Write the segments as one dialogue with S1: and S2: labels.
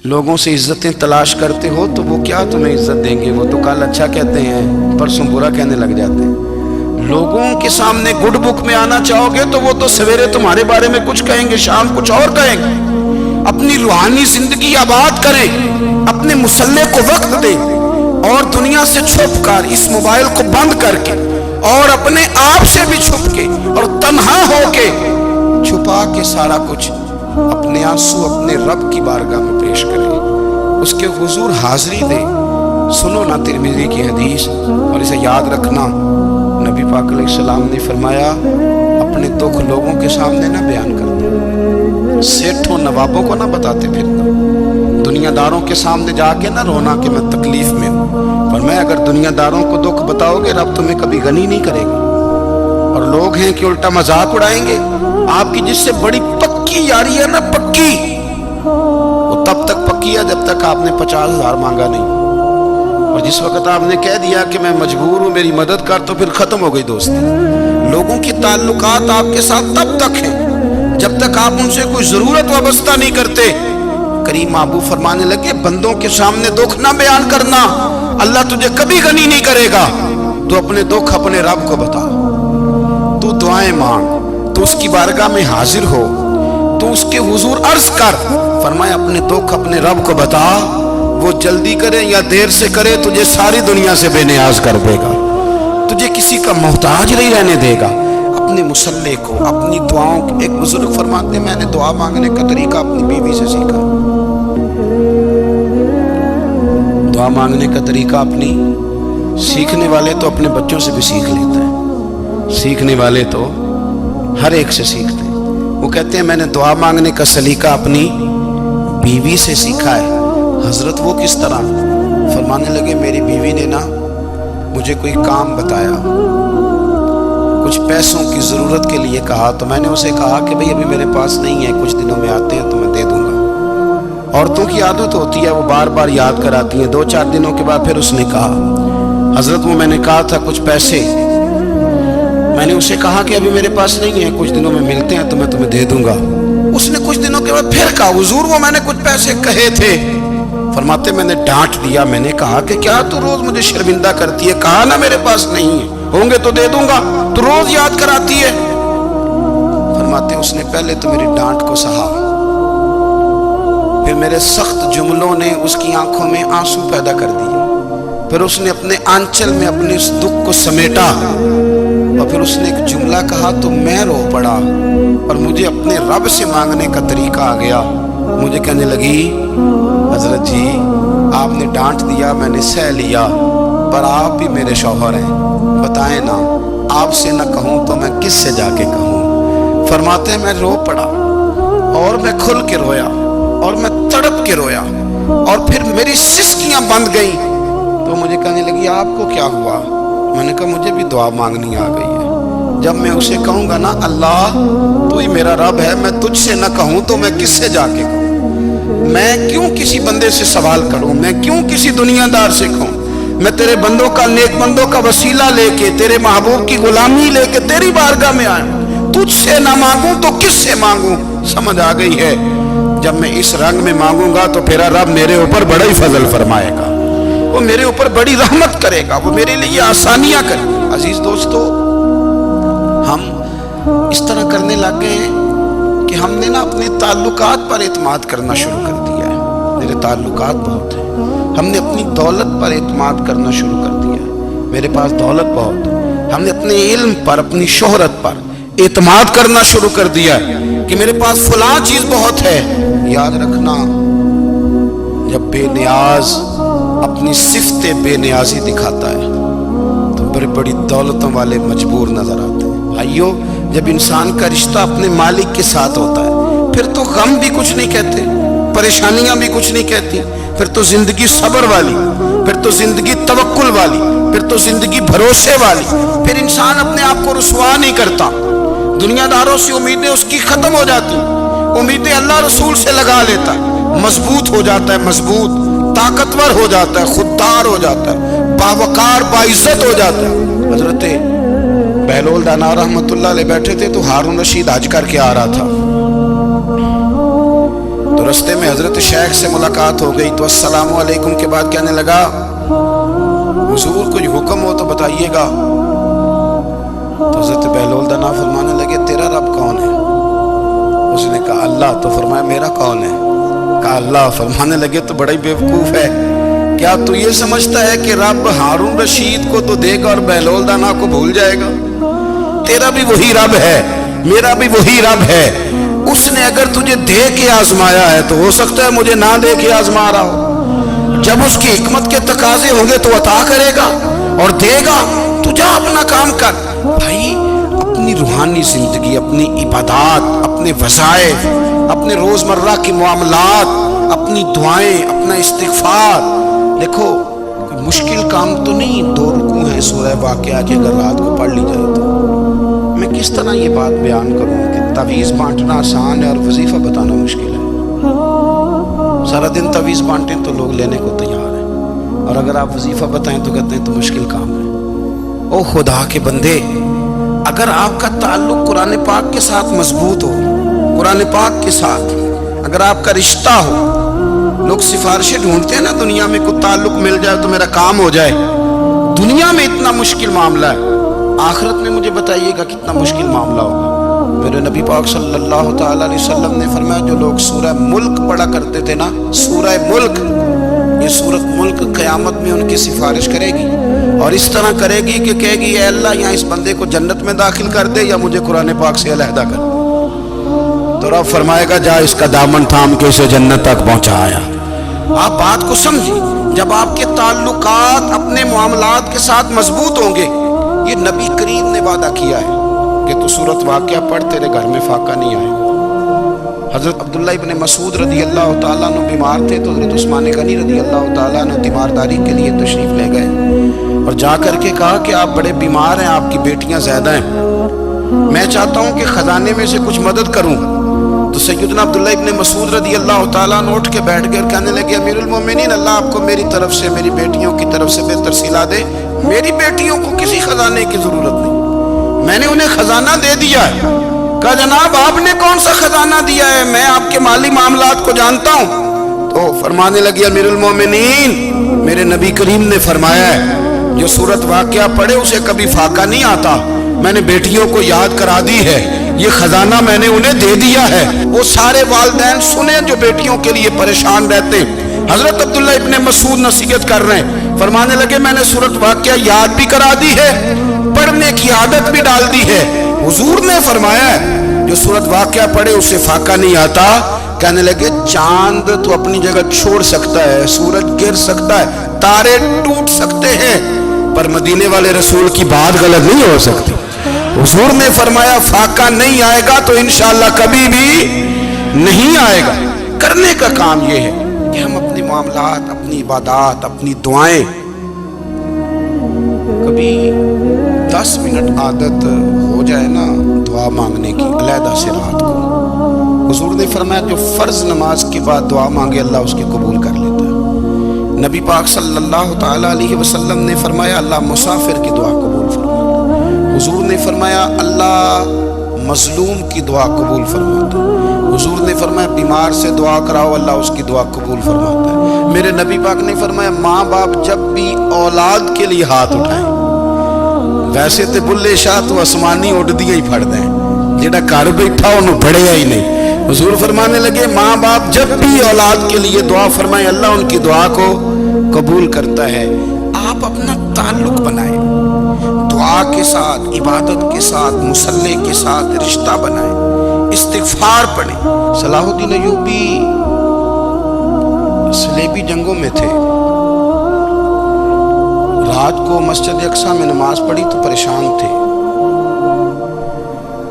S1: लोगों से इज्जतें तलाश करते हो तो वो क्या तुम्हें इज्जत देंगे, वो तो कल अच्छा कहते हैं परसों बुरा कहने लग जाते हैं। लोगों के सामने गुड बुक में आना चाहोगे तो वो तो सवेरे तुम्हारे बारे में कुछ कहेंगे, शाम कुछ और कहेंगे। अपनी रूहानी जिंदगी आबाद करें, अपने मुसल्ले को वक्त दें और दुनिया से छुप कर इस मोबाइल को बंद करके और अपने आप से भी छुप के और तन्हा होके छुपा के सारा कुछ अपने आंसू अपने रब की बारगाह में पेश करें, उसके हुजूर हाजिरी दे। सुनो ना तिरमिज़ी की हदीस और इसे याद रखना। नबी पाक अलैहिस्सलाम ने फरमाया अपने दुख लोगों के सामने ना बयान करते, सेठों नवाबों को ना बताते फिरना, दुनियादारों के सामने जाके ना रोना कि मैं तकलीफ में हूँ। पर मैं अगर दुनियादारों को दुख बताओगे रब तुम्हें कभी गनी नहीं करेगा। और लोग हैं कि उल्टा मजाक उड़ाएंगे। आपकी जिससे बड़ी पक्की यारी है ना, पक्की, वो तब तक पक्की है जब तक आपने 50,000 मांगा नहीं। और जिस वक्त आपने कह दिया कि मैं मजबूर हूँ मेरी मदद कर, तो फिर खत्म हो गई दोस्ती। लोगों की ताल्लुकात आपके साथ तब तक हैं जब तक आप उनसे कोई जरूरत वाबस्ता नहीं करते। करीम महबूब फरमाने लगे बंदों के सामने दुख ना बयान करना, अल्लाह तुझे कभी गनी नहीं करेगा। तो अपने दुख अपने रब को बता, तू दुआएं मांग, तो उसकी बारगाह में हाजिर हो, तो उसके हुजूर अर्ज कर। फरमाया अपने दुख अपने रब को बता, वो जल्दी करे या देर से करे तुझे सारी दुनिया से बेनियाज कर देगा, तुझे किसी का मोहताज नहीं रहने देगा। अपने मुसल्ले को अपनी दुआओं को, एक बुजुर्ग फरमाते मैंने दुआ मांगने का तरीका अपनी बीवी से सीखा। दुआ मांगने का तरीका अपनी, सीखने वाले तो अपने बच्चों से भी सीख लेते हैं, सीखने वाले तो हर एक से सीखते हैं। वो कहते हैं मैंने दुआ मांगने का सलीका अपनी बीवी से सीखा है। हजरत वो किस तरह? फरमाने लगे मेरी बीवी ने ना मुझे कोई काम बताया, कुछ पैसों की ज़रूरत के लिए कहा, तो मैंने उसे कहा कि भाई अभी मेरे पास नहीं है, कुछ दिनों में आते हैं तो मैं दे दूंगा। औरतों की आदत होती है वो बार बार याद कराती हैं। 2-4 दिनों के बाद फिर उसने कहा हजरत वो मैंने कहा था कुछ पैसे, मैंने उसे कहा कि अभी मेरे पास नहीं है, कुछ दिनों में मिलते हैं तो मैं तुम्हें दे दूंगा। उसने कुछ दिनों के बाद फिर कहा हुजूर वो मैंने कुछ पैसे कहे थे। फरमाते मैंने डांट दिया, मैंने कहा कि क्या तू रोज मुझे शर्मिंदा करती है, कहा ना मेरे पास नहीं है, होंगे तो दे दूंगा, तू रोज याद कराती है। फरमाते उसने पहले तो मेरी डांट को सहा, फिर मेरे सख्त जुमलों ने उसकी आंखों में आंसू पैदा कर दिए, फिर उसने अपने आंचल में अपने उस दुख को समेटा और फिर उसने एक जुमला कहा तो मैं रो पड़ा और मुझे अपने रब से मांगने का तरीका आ गया। मुझे कहने लगी हजरत जी आपने डांट दिया मैंने सह लिया, पर आप भी मेरे शौहर हैं, बताएं ना आपसे न कहूँ तो मैं किससे जाके कहूँ। फरमाते हैं मैं रो पड़ा और मैं खुल के रोया और मैं तड़प के रोया और फिर मेरी सिसकियां बंद गई। तो मुझे कहने लगी आपको क्या हुआ? मैंने कहा मुझे भी दुआ मांगनी आ गई है। जब मैं उसे कहूँगा ना अल्लाह तू ही मेरा रब है, मैं तुझसे न कहूँ तो मैं किससे जाके कहूँ? मैं क्यों किसी बंदे से सवाल करूँ, मैं क्यों किसी दुनियादार से कहूँ? मैं तेरे बंदों का, नेक बंदों का वसीला लेके, तेरे महबूब की गुलामी लेके तेरी बारगाह में आया, तुझसे ना मांगूं तो किससे मांगूं? समझ आ गई है जब मैं इस रंग में मांगूंगा तो फिर रब मेरे ऊपर बड़ा ही फजल फरमाएगा, वो मेरे ऊपर बड़ी रहमत करेगा, वो मेरे लिए आसानियां करेगा। अजीज दोस्तों हम इस तरह करने लग गए हैं कि हमने ना अपने ताल्लुकात पर एतमाद करना शुरू कर दिया है। मेरे ताल्लुकात बहुत हैं, हमने अपनी दौलत पर एतमाद करना शुरू कर दिया है, मेरे पास दौलत बहुत है। हमने अपने इल्म पर, अपनी शोहरत पर एतमाद करना शुरू कर दिया है कि मेरे पास फलां चीज बहुत है। याद रखना जब बेनियाज अपनी सिफ्ते बेनियाजी दिखाता है तो बड़ी बड़ी दौलतों वाले मजबूर नजर आते हैं। भाइयों जब इंसान का रिश्ता अपने मालिक के साथ होता है फिर तो गम भी कुछ नहीं कहते, परेशानियां भी कुछ नहीं कहती, फिर तो जिंदगी सब्र वाली, फिर तो जिंदगी तवक्कुल वाली, फिर तो जिंदगी भरोसे वाली। फिर इंसान अपने आप को रुसवा नहीं करता, दुनियादारों से उम्मीदें उसकी खत्म हो जाती, उम्मीदें अल्लाह रसूल से लगा लेता है, मजबूत हो जाता है, मजबूत ताकतवर हो जाता है, खुददार हो जाता है, बावकार बाइज्जत हो जाता है। हजरत बहलोल दाना रहमतुल्लाह अलैह बैठे थे तो हारून रशीद हज करके आ रहा था, तो तो रस्ते में हजरत शेख से मुलाकात हो गई तो अस्सलामु अलैकुम के बाद कहने लगा, हुजूर कोई हुक्म हो तो बताइएगा। तो हजरत बहलोल दना फरमाने लगे, तेरा रब कौन है? उसने कहा अल्लाह। तो फरमाया मेरा कौन है? कहा अल्लाह। फरमाने लगे तो बड़ा ही बेवकूफ है, क्या तू ये समझता है कि रब हारून रशीद को तो देगा और बहलोल दाना को भूल जाएगा? तेरा भी वही रब है, मेरा भी वही रब है। उसने अगर तुझे दे के आजमाया है तो हो सकता है मुझे ना दे के आजमा रहा हो। जब उसकी हिकमत के तकाजे होंगे तो अता करेगा और देगा। तू जा अपना काम कर। भाई अपनी रूहानी जिंदगी, अपनी इबादत, अपने वज़ाइफ, अपने रोजमर्रा के मामलात, अपनी दुआएं, अपना इस्तिग़फ़ार, देखो कोई मुश्किल काम तो नहीं। 2 रुकू हैं सूरह वाक़िया की, अगर रात को पढ़ ली जाए तो मैं किस तरह ये बात बयान करूं कि तवीज़ बांटना आसान है और वजीफा बताना मुश्किल है। सारा दिन तवीज़ बांटें तो लोग लेने को तैयार हैं, और अगर आप वजीफा बताएं तो कहते हैं तो मुश्किल काम है। ओ खुदा के बंदे, अगर आपका ताल्लुक कुरान पाक के साथ मजबूत हो, कुरान पाक के साथ अगर आपका रिश्ता हो, लोग सिफारिशें ढूंढते हैं ना दुनिया में, कोई ताल्लुक मिल जाए तो मेरा काम हो जाए। दुनिया में इतना मुश्किल मामला है, आखिरत में मुझे बताइएगा कितना मुश्किल मामला होगा। मेरे नबी पाक सल्लल्लाहु ताला अलैहि वसल्लम ने फरमाया, जो लोग सूरह मुल्क पढ़ा करते थे ना, सूरह मुल्क, ये सूरत मुल्क क़यामत में उनकी सिफारिश करेगी और इस तरह करेगी कि कहेगी, ए अल्लाह यहाँ इस बंदे को जन्नत में दाखिल कर दे या मुझे कुरान पाक से अलहदा कर। तो रब फरमाएगा, जा इसका दामन थाम के इसे जन्नत तक पहुँचाया। आप बात को समझिए, जब आपके ताल्लुकात अपने मामलात के साथ मजबूत होंगे, ये नबी करीम ने वादा किया है कि तू सूरत वाक़िया पढ़, तेरे घर में फाका नहीं आएगा। हज़रत अब्दुल्ला इब्न मसूद रदी अल्लाह ताला अन्हु बीमार थे तो हज़रत उस्मान गनी रदी अल्लाह ताला अन्हु तीमारदारी के लिए तशरीफ़ ले गए और जा कर के कहा कि आप बड़े बीमार हैं, आपकी बेटियां ज़्यादा हैं, मैं चाहता हूँ कि ख़जाने में से कुछ मदद करूँ। तो सैयदना अब्दुल्ला इब्न मसूद रदी अल्लाह ताला अन्हु उठ के बैठ गए और कहने लगे, अमीरुल मोमिनीन, अल्लाह आपको मेरी तरफ से, मेरी बेटियों की तरफ से बेहतर सिला दे। मेरी बेटियों को किसी खजाने की जरूरत नहीं, मैंने उन्हें खजाना दे दिया है। कहा जनाब आपने कौन सा खजाना दिया है, मैं आपके माली मामलात को जानता हूँ। तो फरमाने लगी, अमीरुल मोमिनीन, मेरे नबी करीम ने फरमाया है, जो सूरत वाक़िया पढ़े उसे कभी फाका नहीं आता। मैंने बेटियों को याद करा दी है, ये खजाना मैंने उन्हें दे दिया है। वो सारे वालिदैन सुने जो बेटियों के लिए परेशान रहते। हजरत अब्दुल्ला इब्न मसूद नसीहत कर रहे हैं, फरमाने लगे, मैंने सूरत वाक़िया याद भी करा दी है, पढ़ने की आदत भी डाल दी है। हुजूर ने फरमाया है, जो सूरत वाक़िया पढ़े उसे फाका नहीं आता। कहने लगे, चांद तो अपनी जगह छोड़ सकता है, सूरज गिर सकता है, तारे टूट सकते हैं, पर मदीने वाले रसूल की बात गलत नहीं हो सकती। हुजूर ने फरमाया, फाका नहीं आएगा तो इंशाअल्लाह कभी भी नहीं आएगा। करने का काम यह है कि हम अपने मामलात, अपनी इबादत, अपनी दुआएं, कभी 10 मिनट आदत हो जाए ना दुआ मांगने की, अलहदा से रात को। हुजूर ने फरमाया, जो फर्ज नमाज के बाद दुआ मांगे अल्लाह उसकी कबूल कर लेता है। नबी पाक सल्लल्लाहु ताला अलैहि वसल्लम ने फरमाया, अल्लाह मुसाफिर की दुआ कबूल फरमाता है। हुजूर ने फरमाया, अल्लाह मजलूम की दुआ कबूल फरमाता है। हुजूर ने फरमाया, बीमार से दुआ कराओ अल्लाह उसकी दुआ कबूल फरमाता है। मेरे नबी पाक ने फरमाया, माँ बाप जब भी औलाद के लिए हाथ उठाएं, वैसे तो बुल्ले शाह तो आसमानी उड़ दिए ही फड़ दें, जेड़ा घर बैठा उन्होंने फड़िया ही नहीं। हुजूर फरमाने लगे, माँ बाप जब भी औलाद के लिए दुआ फरमाए अल्लाह उनकी दुआ को कबूल करता है। आप अपना ताल्लुक बनाएं, दुआ के साथ, इबादत के साथ, मुसल्ले के साथ रिश्ता बनाएं, इस्तिग़फ़ार पढ़ें। सलाहुद्दीन अय्यूबी सलेबी जंगों में थे, रात को मस्जिद अक्सा में नमाज पढ़ी तो परेशान थे।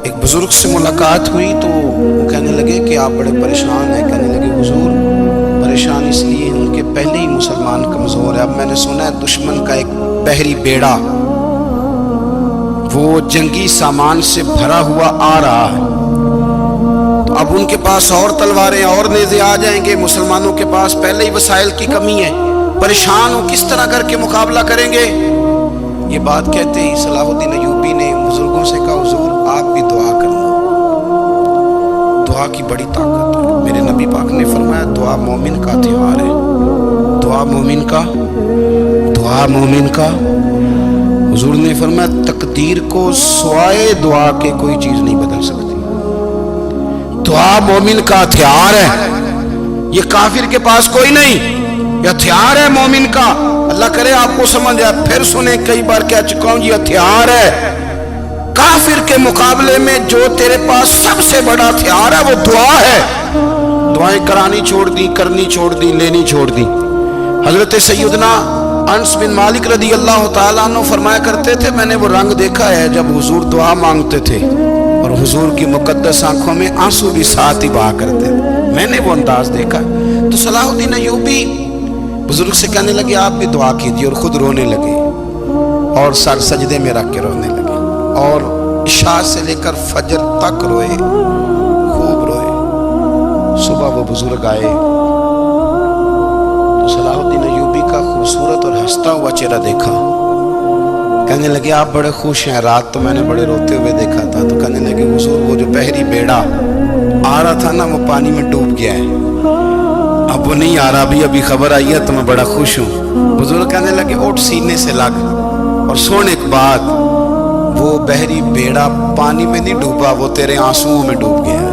S1: एक बुजुर्ग से मुलाकात हुई तो वो कहने लगे कि आप बड़े परेशान हैं। कहने लगे, हुजूर परेशान इसलिए हूँ कि पहले ही मुसलमान कमज़ोर है, अब मैंने सुना है दुश्मन का एक बहरी बेड़ा वो जंगी सामान से भरा हुआ आ रहा है, तो अब उनके पास और तलवारें और नेज़े आ जाएंगे, मुसलमानों के पास पहले ही वसाइल की कमी है, परेशान हो, किस तरह करके मुकाबला करेंगे। ये बात कहते ही सलाहुद्दीन अय्यूबी ने बुजुर्गों से कहा, हुजूर आप भी दुआ करना, दुआ की बड़ी ताकत है। मेरे नबी पाक ने फरमाया दुआ मोमिन का हथियार है, दुआ मोमिन का। हुजूर ने फरमाया तकदीर को सिवाय दुआ के कोई चीज नहीं बदल सकती। दुआ मोमिन का हथियार है, ये काफिर के पास कोई नहीं, ये हथियार है मोमिन का। अल्लाह करे आपको समझ आए। फिर सुने, कई बार कह चुका हूं, ये हथियार है। काफिर के मुकाबले में जो तेरे पास सबसे बड़ा हथियार है वो दुआ है। दुआएं करानी छोड़ दी, करनी छोड़ दी, लेनी छोड़ दी। हजरत सैयदना अनस बिन मालिक रदी अल्लाह ताला अन्हु फरमाया करते थे, मैंने वो रंग देखा है जब हुजूर दुआ मांगते थे और हुजूर की मुकद्दस आंखों में आंसू भी साथ ही बहा करते थे। मैंने वो अंदाज देखा। तो सलाहुद्दीन अय्यूबी बुजुर्ग से कहने लगे आप भी दुआ कीजिए, और खुद रोने लगे और सर सजदे में रख के रोने लगे और इशा से लेकर फजर तक रोए, खूब रोए। सुबह वो बुजुर्ग आए तो सलाहुद्दीन अय्यूबी का खूबसूरत और हंसता हुआ चेहरा देखा। कहने लगे आप बड़े खुश हैं, रात तो मैंने बड़े रोते हुए देखा था। तो कहने लगे हुजूर वो जो बहरी बेड़ा आ रहा था ना वो पानी में डूब गया है, अब वो नहीं आ रहा, अभी खबर आई है तो मैं बड़ा खुश हूँ। बुजुर्ग कहने लगे उठ सीने से लग, और सोने के बाद वो बहरी बेड़ा पानी में नहीं डूबा, वो तेरे आंसुओं में डूब गया है।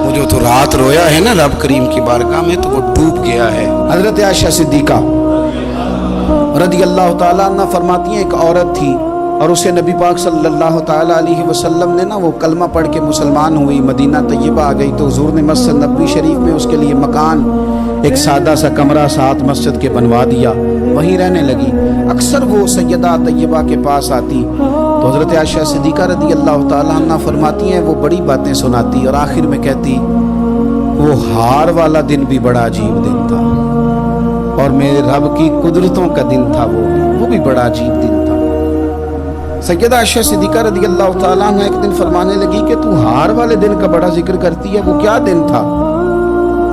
S1: वो जो तो रात रोया है ना रब करीम की बारगाह में, तो वो डूब गया है। हजरत आयशा सिद्दीका रदी अल्लाह ताला अन्हा फरमाती हैं, एक औरत थी और उसे नबी पाक सल्लल्लाहु ताला अलैहि वसल्लम ने ना वो कलमा पढ़ के मुसलमान हुई, मदीना तैयबा आ गई। तो हुजूर ने मस्जिद नबवी शरीफ में उसके लिए मकान, एक सादा सा कमरा साथ मस्जिद के बनवा दिया, वहीं रहने लगी। अक्सर वो सैयदा तैयबा के पास आती तो हज़रत आयशा सिद्दीका रदी अल्लाह ताला अन्हा फरमाती हैं, वो बड़ी बातें सुनाती और आखिर में कहती वो हार वाला दिन भी बड़ा अजीब दिन था और मेरे रब की कुदरतों का दिन था, वो भी बड़ा अजीब दिन था। सैयदा आयशा सिद्दीका रदी अल्लाह ताला अन्हा एक दिन फरमाने लगी कि तू हार वाले दिन का बड़ा जिक्र करती है, वो क्या दिन था?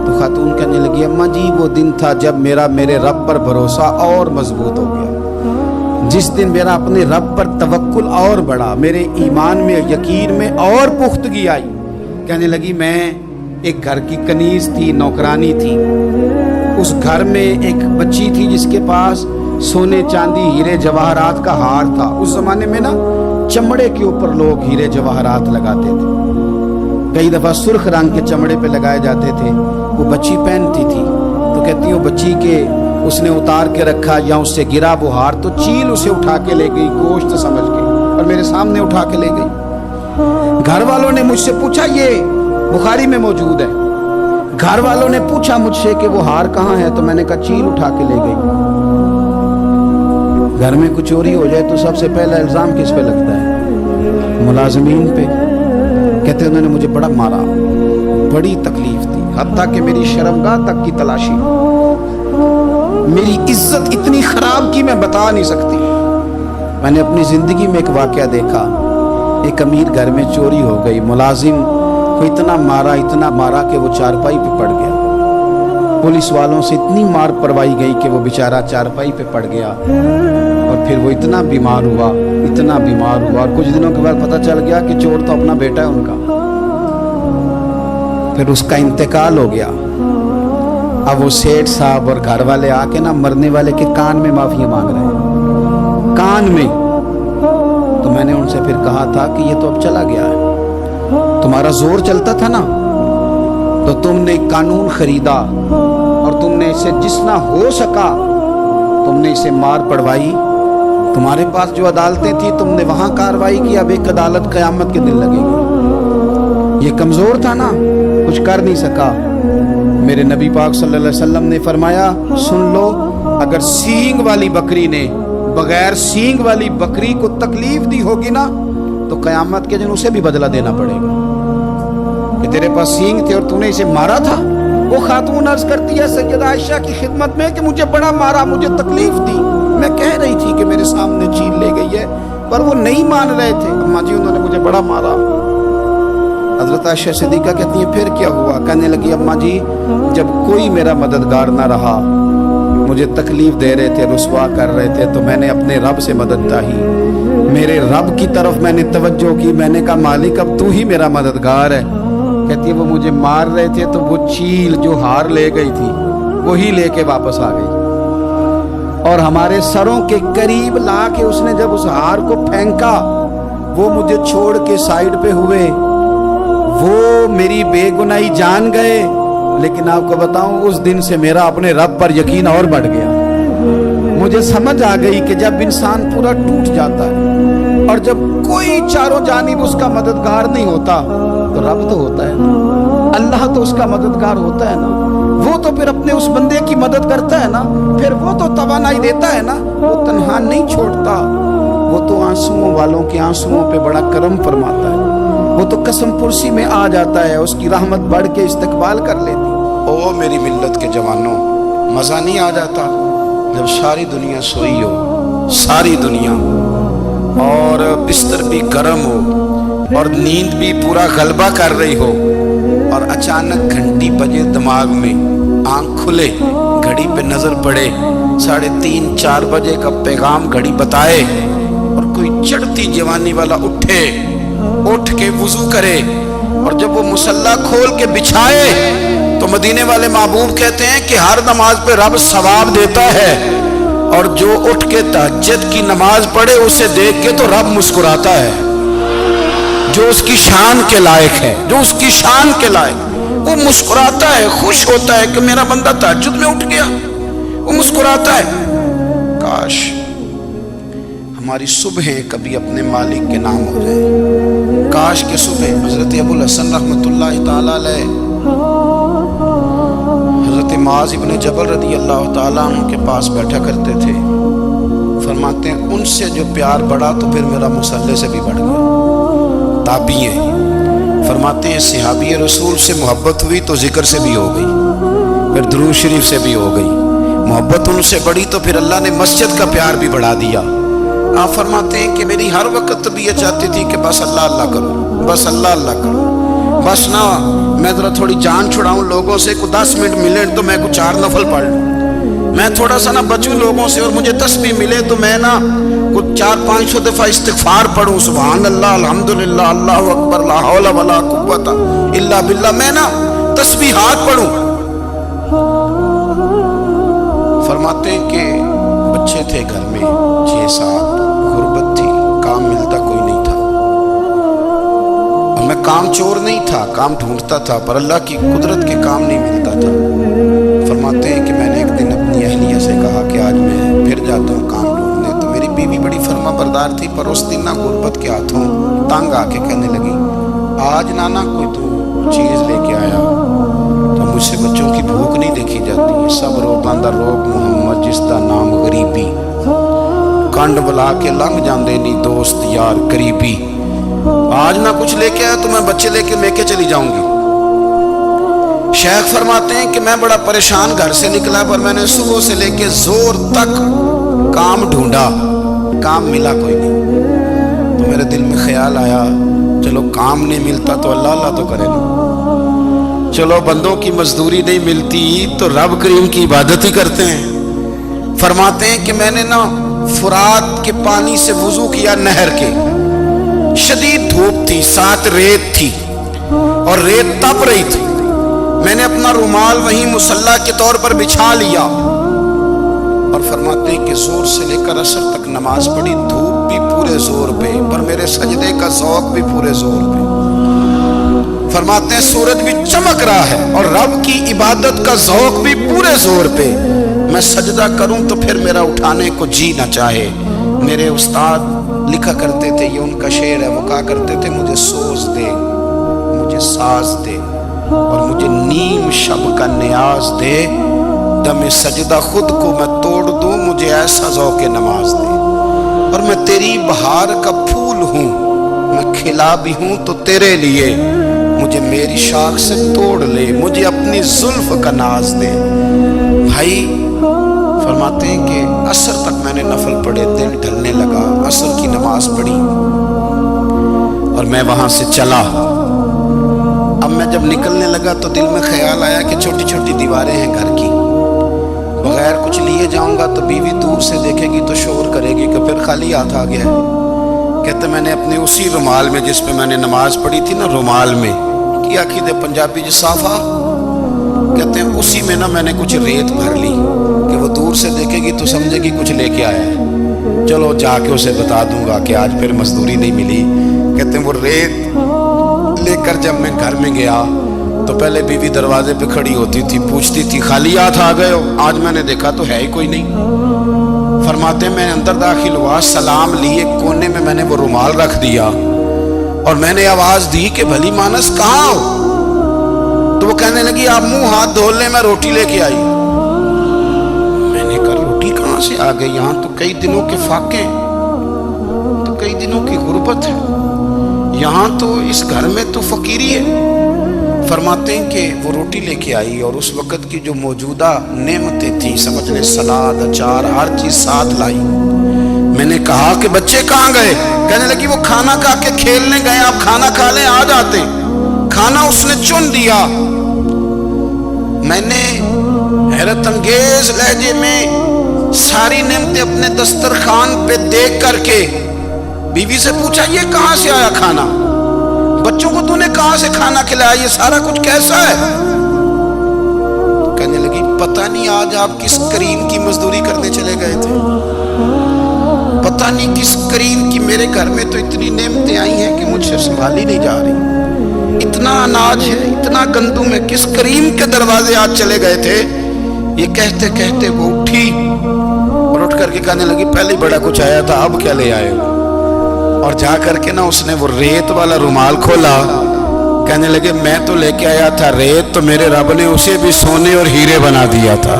S1: तो खातून कहने लगी अम्मा जी वो दिन था जब मेरे रब पर भरोसा और मजबूत हो गया, जिस दिन मेरा अपने रब पर तवक्कुल और बढ़ा, मेरे ईमान में यकीन में और पुख्तगी आई। कहने लगी मैं एक घर की कनीज थी, नौकरानी थी, उस घर में एक बच्ची थी जिसके पास सोने चांदी हीरे जवाहरात का हार था। उस जमाने में ना चमड़े के ऊपर लोग हीरे जवाहरात लगाते थे, कई दफा सुर्ख रंग के चमड़े पे लगाए जाते थे। वो बच्ची पहनती थी तो कहती हूँ बच्ची के उसने उतार के रखा या उससे गिरा वो हार तो चील उसे उठा के ले गई गोश्त समझ के और मेरे सामने उठा के ले गई। घर वालों ने मुझसे पूछा, ये बुखारी में मौजूद है, घर वालों ने पूछा मुझसे कि वो हार कहाँ है, तो मैंने कहा चील उठा के ले गई। घर में कुछ चोरी हो जाए तो सबसे पहला इल्जाम किस पे लगता है? मुलाजमीन पे। कहते उन्होंने मुझे बड़ा मारा, बड़ी तकलीफ थी, हत्ता कि मेरी शर्मगाह तक की तलाशी, मेरी इज्जत इतनी खराब की मैं बता नहीं सकती। मैंने अपनी जिंदगी में एक वाकया देखा, एक अमीर घर में चोरी हो गई, मुलाजिम को इतना मारा कि वो चारपाई पे पड़ गया। पुलिस वालों से इतनी मार पड़वाई गई कि वो बेचारा चारपाई पे पड़ गया और फिर वो इतना बीमार हुआ और कुछ दिनों के बाद पता चल गया कि चोर तो अपना बेटा है उनका। फिर उसका इंतकाल हो गया। अब वो सेठ साहब और घर वाले आके ना मरने वाले के कान में माफी मांग रहे हैं, कान में। तो मैंने उनसे फिर कहा था कि ये तो अब चला गया है, तुम्हारा जोर चलता था ना तो तुमने कानून खरीदा और तुमने इसे जितना हो सका तुमने इसे मार पड़वाई। तुम्हारे पास जो अदालतें थी तुमने वहां कार्रवाई की, अब एक अदालत क़यामत के दिन लगेगी। ये कमजोर था ना, कुछ कर नहीं सका। मेरे नबी पाक सल्लल्लाहु अलैहि वसल्लम ने फरमाया सुन लो, अगर सींग वाली बकरी ने बगैर सींग वाली बकरी को तकलीफ दी होगी ना तो क़यामत के दिन उसे भी बदला देना पड़ेगा कि तेरे पास सींग थे और तूने इसे मारा था। वो खातून अर्ज करती है सैयदा आयशा की खिदमत में कि मुझे बड़ा मारा, मुझे तकलीफ दी, मैं कह रही थी कि मेरे सामने चील ले गई है पर वो नहीं मान रहे थे। अम्मा जी उन्होंने मुझे बड़ा मारा। हजरत आयशा सिद्दीका कहती है फिर क्या हुआ? कहने लगी अम्मा जी जब कोई मेरा मददगार ना रहा, मुझे तकलीफ दे रहे थे, रुसवा कर रहे थे, तो मैंने अपने रब से मदद चाही, मेरे रब की तरफ मैंने तवज्जो की। मैंने कहा मालिक अब तू ही मेरा मददगार है।
S2: कहती है वो मुझे मार रहे थे तो वो चील जो हार ले गई थी वही लेके वापस आ गई, और हमारे सरों के करीब ला के उसने जब उस हार को फेंका, वो मुझे छोड़ के साइड पे हुए, वो मेरी बेगुनाही जान गए। लेकिन आपको बताऊं, उस दिन से मेरा अपने रब पर यकीन और बढ़ गया। मुझे समझ आ गई कि जब इंसान पूरा टूट जाता है और जब कोई चारों जानिब उसका मददगार नहीं होता, तो रब तो होता है ना, अल्लाह तो उसका मददगार होता है ना, वो तो फिर अपने उस बंदे की मदद करता है ना, फिर वो तो तवानाई देता है ना, वो तन्हा नहीं छोड़ता, वो तो आंसुओं वालों के आंसुओं पे बड़ा करम फरमाता है, वो तो कसम पुरसी में आ जाता है, उसकी रहमत बढ़ के इस्तकबाल कर लेती।
S1: ओ मेरी मिल्लत के जवानों, मज़ा नहीं आ जाता जब सारी दुनिया सोई हो, सारी दुनिया, और बिस्तर भी गर्म हो और नींद भी पूरा गलबा कर रही हो, और अचानक घंटी बजे दिमाग में, आंख खुले, घड़ी पे नजर पड़े, 3:30-4 बजे का पैगाम घड़ी बताए, और कोई चढ़ती जवानी वाला उठ के वुजू करे, और जब वो मुसल्ला खोल के बिछाए तो मदीने वाले महबूब कहते हैं कि हर नमाज पे रब सवाब देता है, और जो उठ के तहज्जुद की नमाज पढ़े उसे देख के तो रब मुस्कुराता है, जो उसकी शान के लायक है, जो उसकी शान के लायक, वो मुस्कुराता है, खुश होता है कि मेरा बंदा तहज्जुद में उठ गया, वो मुस्कुराता है। काश हमारी सुबह कभी अपने मालिक के नाम हो जाए, काश के सुबह हजरत अबुल हसन रहमतुल्लाह ताला अलैह, हजरत मुआज़ इब्न जबल रदी अल्लाह ताला अन्हु के पास बैठा करते थे। फरमाते हैं उनसे जो प्यार बढ़ा तो फिर मेरा मुसल्ले से भी बढ़ गया। ताबी है, फरमाते हैं सहाबी रसूल से मोहब्बत हुई तो जिक्र से भी हो गई, फिर दुरूद शरीफ से भी हो गई, मोहब्बत उनसे बढ़ी तो फिर अल्लाह ने मस्जिद का प्यार भी बढ़ा दिया। आप फरमाते हैं कि मेरी हर वक्त तबीयत चाहती थी कि बस अल्लाह अल्लाह करो, बस अल्लाह अल्लाह करो, बस ना मैं ज़रा थोड़ी जान छुड़ाऊं लोगों से, को 10 मिनट मिले तो मैं कुछ 4 नफल पढ़ लूँ, मैं थोड़ा सा ना बचूं लोगों से, और मुझे तस्बीह मिले तो मैं ना कुछ 400-500 दफ़ा इस्तिग़फ़ार पढ़ूं, सुभान अल्लाह, अल्हम्दुलिल्लाह, अल्लाहु अकबर, ला हौला वला कुव्वता इल्ला बिल्लाह, मैं ना तस्बीहात पढ़ूं। फरमाते हैं कि बच्चे थे घर में 6-7, गुर्बत थी, काम मिलता कोई नहीं था, और मैं काम चोर नहीं था, काम ढूंढता था, पर अल्लाह की कुदरत के काम नहीं मिलता था। फरमाते हैं कि मैंने एक दिन अपनी अहलिया से कहा कि आज मैं फिर जाता हूँ काम ढूंढने, तो मेरी बीवी बड़ी फर्मा बरदार थी, पर उस दिन ना गुर्बत के हाथों तंग आके कहने लगी, आज नाना कोई तू चीज़ लेके आया, तो मुझसे बच्चों की भूख नहीं देखी जाती, सब रोगां दा रोग मुहम्मद जिसका नाम गरीबी, कंड बुला के लंघ जाते नहीं दोस्त यार गरीबी, आज ना कुछ लेके आया तो मैं बच्चे लेके लेके चली जाऊंगी। शेख फरमाते हैं कि मैं बड़ा परेशान घर से निकला, पर मैंने सुबह से लेके जोर तक काम ढूंढा, काम मिला कोई नहीं, तो मेरे दिल में ख्याल आया चलो काम नहीं मिलता तो अल्लाह अल्लाह तो करे ना, चलो बंदों की मजदूरी नहीं मिलती तो रब करीम की इबादत ही करते हैं। फरमाते हैं कि मैंने ना फुरात के पानी से वुजू किया, नहर के, शदीद धूप थी, साथ रेत थी और रेत तप रही थी, मैंने अपना रुमाल वहीं मुसल्ला के तौर पर बिछा लिया, और फरमाते हैं कि जोर से लेकर असर तक नमाज पढ़ी, धूप भी पूरे जोर पे, पर मेरे सजदे का ज़ौक़ भी पूरे जोर पे। फरमाते हैं सूरज भी चमक रहा है और रब की इबादत का ज़ौक़ भी पूरे जोर पे, मैं सजदा करूं तो फिर मेरा उठाने को जी ना चाहे। मेरे उस्ताद लिखा करते थे, ये उनका शेर है, वो कहा करते थे मुझे सोज दे, मुझे साज दे, और मुझे नीम शब का न्याज दे, दमे सजदा खुद को मैं तोड़ दूं, मुझे ऐसा ज़ौक़ नमाज दे। और मैं तेरी बहार का फूल हूँ, मैं खिला भी हूँ तो तेरे लिए, मुझे मेरी शाख से तोड़ ले, मुझे अपनी जुल्फ का नाज दे। भाई फरमाते हैं कि असर तक मैंने नफल पढ़े, दिन ढलने लगा, असर की नमाज पढ़ी और मैं वहां से चला। अब मैं जब निकलने लगा तो दिल में ख्याल आया कि छोटी छोटी दीवारें हैं घर की, बगैर कुछ लिए जाऊंगा तो बीवी दूर से देखेगी तो शोर करेगी कि फिर खाली हाथ आ गया है। कहते मैंने अपने उसी रुमाल में जिस पे मैंने नमाज पढ़ी थी ना, रुमाल में की आखी दे पंजाबी च साफा, कहते हैं उसी में ना मैंने कुछ रेत भर ली कि वो दूर से देखेगी तो समझेगी कुछ लेके आया है। चलो जाके उसे बता दूंगा कि आज फिर मजदूरी नहीं मिली। कहते हैं वो रेत लेकर जब मैं घर में गया तो पहले बीवी दरवाजे पे खड़ी होती थी, पूछती थी खाली हाथ आ गए हो? आज मैंने देखा तो है ही कोई नहीं। फरमाते मैं अंदर दाखिल हुआ, सलाम लिए, कोने में मैंने वो रुमाल रख दिया और मैंने आवाज दी कि भली मानस कहाँ हो? तो वो कहने लगी आप मुंह हाथ धो ले, मैं रोटी लेके आई। मैंने कहा रोटी कहाँ से आ गई? यहाँ तो कई दिनों के फाके, तो कई दिनों की गुर्बत है, यहाँ तो इस घर में तो फकीरी है। फरमाते हैं कि वो रोटी लेके आई और उस वक़्त की जो मौजूदा नेमतें थी, समझ ले सलाद अचार हर चीज साथ लाई। मैंने कहा कि बच्चे कहाँ गए? कहने लगी वो खाना खा के खेलने गए, आप खाना खा लें आ जाते। खाना उसने चुन दिया। मैंने हैरत अंगेज लहजे में सारी नेमतें अपने दस्तरखान पे देख करके बीवी से पूछा ये कहाँ से आया खाना? बच्चों को तूने कहाँ से खाना खिलाया? ये सारा कुछ कैसा है? कहने लगी पता नहीं आज आप किस करीम की मजदूरी करने चले गए थे, पता नहीं किस करीम की। मेरे घर में तो इतनी नेमतें आई हैं कि मुझसे संभाली नहीं जा रही। इतना अनाज है, इतना गंदम है, किस करीम के दरवाजे आज चले गए थे? ये कहते कहते वो उठी और उठ करके कहने लगी पहले बड़ा कुछ आया था, अब क्या ले आए हो? और जा करके ना उसने वो रेत वाला रुमाल खोला। कहने लगे मैं तो लेके आया था रेत, तो मेरे रब ने उसे भी सोने और हीरे बना दिया था।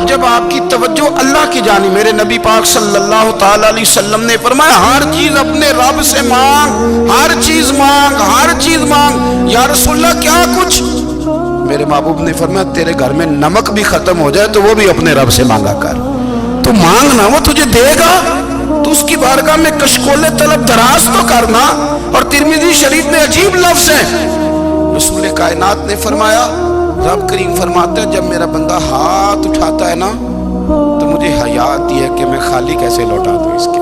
S1: जब आपकी तवज्जो अल्लाह की जानी, मेरे नबी पाक सल्लल्लाहु ताला अलैहि वसल्लम ने फरमाया हर चीज अपने रब से मांग, हर चीज मांग, हर चीज मांग। या रसूलल्लाह क्या कुछ? मेरे महबूब ने फरमाया तेरे घर में नमक भी खत्म हो जाए तो वो भी अपने रब से मांगा कर। तो मांगना, वो तुझे देगा, तो उसकी बारगाह में कशकोले तलब दराज तो करना। और तिरमिजी शरीफ में अजीब लफ्ज है, रसूल कायनात ने फरमाया, रब करीम फरमाता है जब मेरा बंदा हाथ उठाता है ना तो मुझे हया आती है कि मैं खाली कैसे लौटा दूं इसके।